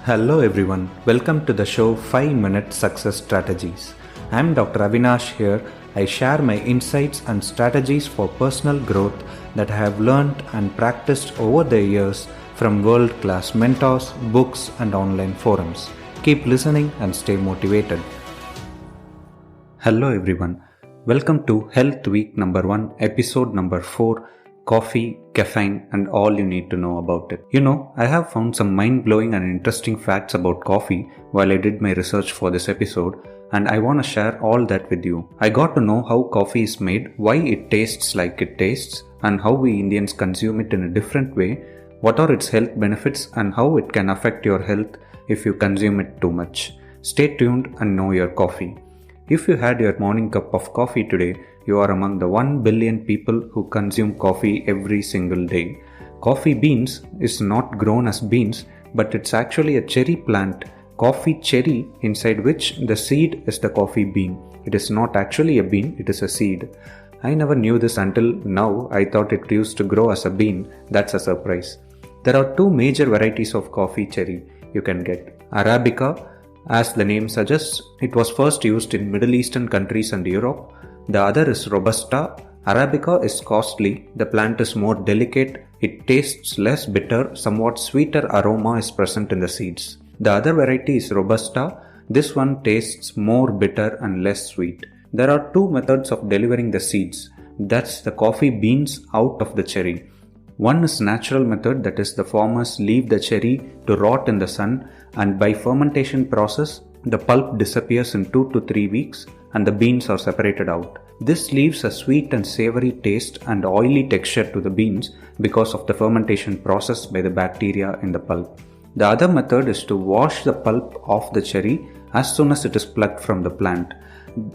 Hello everyone, welcome to the show 5-Minute Success Strategies. I am Dr. Avinash here. I share my insights and strategies for personal growth that I have learned and practiced over the years from world-class mentors, books and online forums. Keep listening and stay motivated. Hello everyone, welcome to Health Week number 1, episode number 4. Coffee, caffeine, and all you need to know about it. I have found some mind-blowing and interesting facts about coffee while I did my research for this episode, and I want to share all that with you. I got to know how coffee is made, why it tastes like it tastes, and how we Indians consume it in a different way, what are its health benefits, and how it can affect your health if you consume it too much. Stay tuned and know your coffee. If you had your morning cup of coffee today, you are among the 1 billion people who consume coffee every single day. Coffee beans is not grown as beans, but it's actually a cherry plant, coffee cherry, inside which the seed is the coffee bean. It is not actually a bean, it is a seed. I never knew this until now. I thought it used to grow as a bean. That's a surprise. There are two major varieties of coffee cherry you can get. Arabica, as the name suggests, it was first used in Middle Eastern countries and Europe. The other is Robusta. Arabica is costly, the plant is more delicate, it tastes less bitter, somewhat sweeter aroma is present in the seeds. The other variety is Robusta. This one tastes more bitter and less sweet. There are two methods of delivering the seeds. That's the coffee beans out of the cherry. One is natural method, that is the farmers leave the cherry to rot in the sun, and by fermentation process the pulp disappears in 2 to 3 weeks and the beans are separated out. This leaves a sweet and savory taste and oily texture to the beans because of the fermentation process by the bacteria in the pulp. The other method is to wash the pulp off the cherry as soon as it is plucked from the plant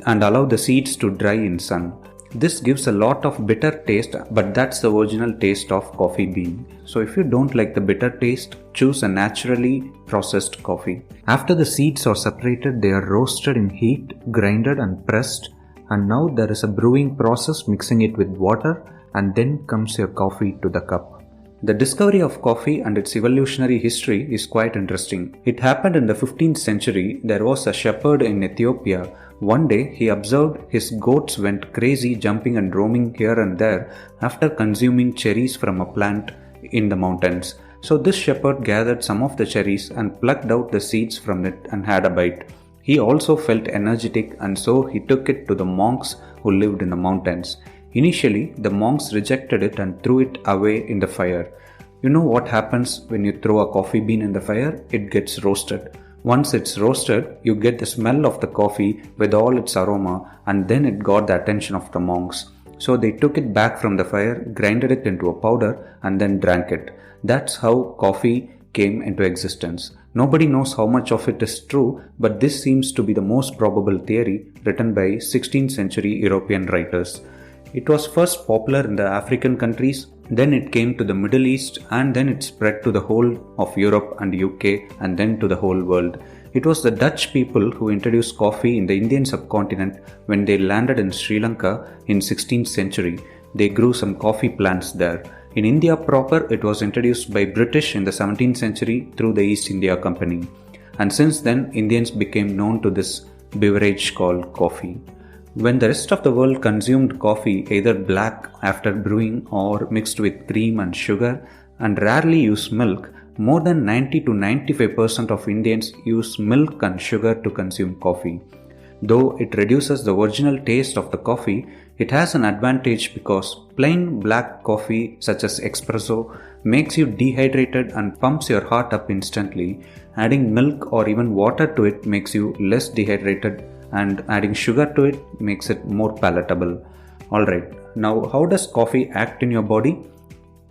and allow the seeds to dry in sun. This gives a lot of bitter taste, but that's the original taste of coffee bean. So if you don't like the bitter taste, choose a naturally processed coffee. After the seeds are separated, they are roasted in heat, grinded and pressed, and now there is a brewing process mixing it with water, and then comes your coffee to the cup. The discovery of coffee and its evolutionary history is quite interesting. It happened in the 15th century. There was a shepherd in Ethiopia. One day he observed his goats went crazy, jumping and roaming here and there after consuming cherries from a plant in the mountains. So this shepherd gathered some of the cherries and plucked out the seeds from it and had a bite. He also felt energetic, and so he took it to the monks who lived in the mountains. Initially, the monks rejected it and threw it away in the fire. You know what happens when you throw a coffee bean in the fire? It gets roasted. Once it's roasted, you get the smell of the coffee with all its aroma, and then it got the attention of the monks. So they took it back from the fire, grinded it into a powder, and then drank it. That's how coffee came into existence. Nobody knows how much of it is true, but this seems to be the most probable theory written by 16th century European writers. It was first popular in the African countries, then it came to the Middle East, and then it spread to the whole of Europe and UK, and then to the whole world. It was the Dutch people who introduced coffee in the Indian subcontinent when they landed in Sri Lanka in 16th century. They grew some coffee plants there. In India proper, it was introduced by British in the 17th century through the East India Company. And since then, Indians became known to this beverage called coffee. When the rest of the world consumed coffee either black after brewing or mixed with cream and sugar, and rarely used milk, more than 90 to 95% of Indians use milk and sugar to consume coffee. Though it reduces the original taste of the coffee, it has an advantage because plain black coffee such as espresso makes you dehydrated and pumps your heart up instantly. Adding milk or even water to it makes you less dehydrated, and adding sugar to it makes it more palatable. Alright, now how does coffee act in your body?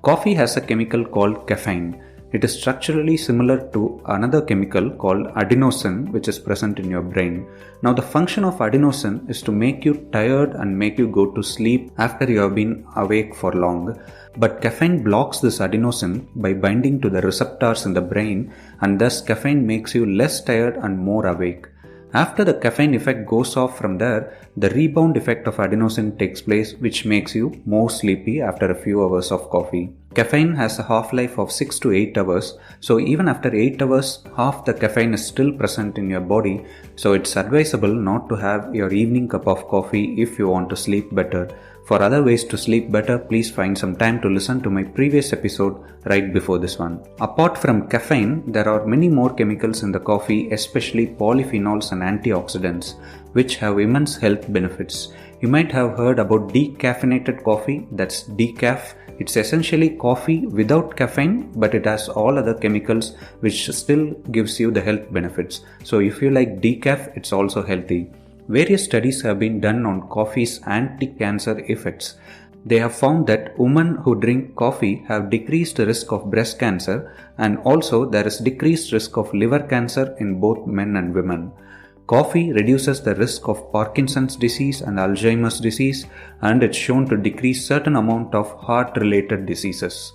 Coffee has a chemical called caffeine. It is structurally similar to another chemical called adenosine, which is present in your brain. Now the function of adenosine is to make you tired and make you go to sleep after you have been awake for long. But caffeine blocks this adenosine by binding to the receptors in the brain, and thus caffeine makes you less tired and more awake. After the caffeine effect goes off from there, the rebound effect of adenosine takes place, which makes you more sleepy after a few hours of coffee. Caffeine has a half-life of 6 to 8 hours, so even after 8 hours, half the caffeine is still present in your body, so it's advisable not to have your evening cup of coffee if you want to sleep better. For other ways to sleep better, please find some time to listen to my previous episode right before this one. Apart from caffeine, there are many more chemicals in the coffee, especially polyphenols and antioxidants, which have immense health benefits. You might have heard about decaffeinated coffee, that's decaf. It's essentially coffee without caffeine, but it has all other chemicals which still gives you the health benefits. So if you like decaf, it's also healthy. Various studies have been done on coffee's anti-cancer effects. They have found that women who drink coffee have decreased risk of breast cancer, and also there is decreased risk of liver cancer in both men and women. Coffee reduces the risk of Parkinson's disease and Alzheimer's disease, and it's shown to decrease certain amount of heart-related diseases.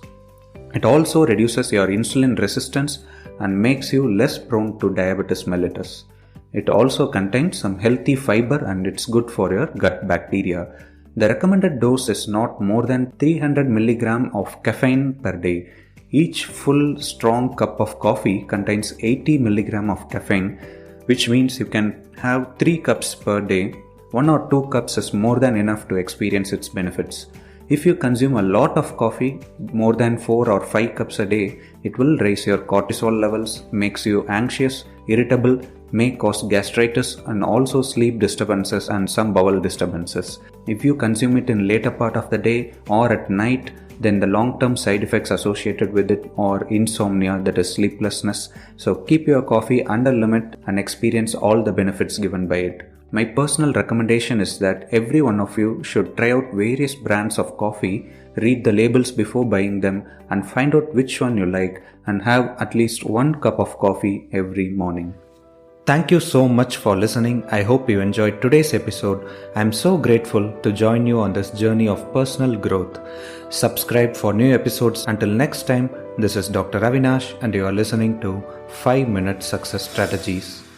It also reduces your insulin resistance and makes you less prone to diabetes mellitus. It also contains some healthy fiber and it's good for your gut bacteria. The recommended dose is not more than 300 mg of caffeine per day. Each full strong cup of coffee contains 80 mg of caffeine, which means you can have 3 cups per day. 1 or 2 cups is more than enough to experience its benefits. If you consume a lot of coffee, more than 4 or 5 cups a day, it will raise your cortisol levels, makes you anxious, irritable, may cause gastritis and also sleep disturbances and some bowel disturbances. If you consume it in later part of the day or at night, then the long-term side effects associated with it are insomnia, that is sleeplessness. So keep your coffee under limit and experience all the benefits given by it. My personal recommendation is that every one of you should try out various brands of coffee, read the labels before buying them and find out which one you like and have at least 1 cup of coffee every morning. Thank you so much for listening. I hope you enjoyed today's episode. I am so grateful to join you on this journey of personal growth. Subscribe for new episodes. Until next time, this is Dr. Avinash and you are listening to 5 Minute Success Strategies.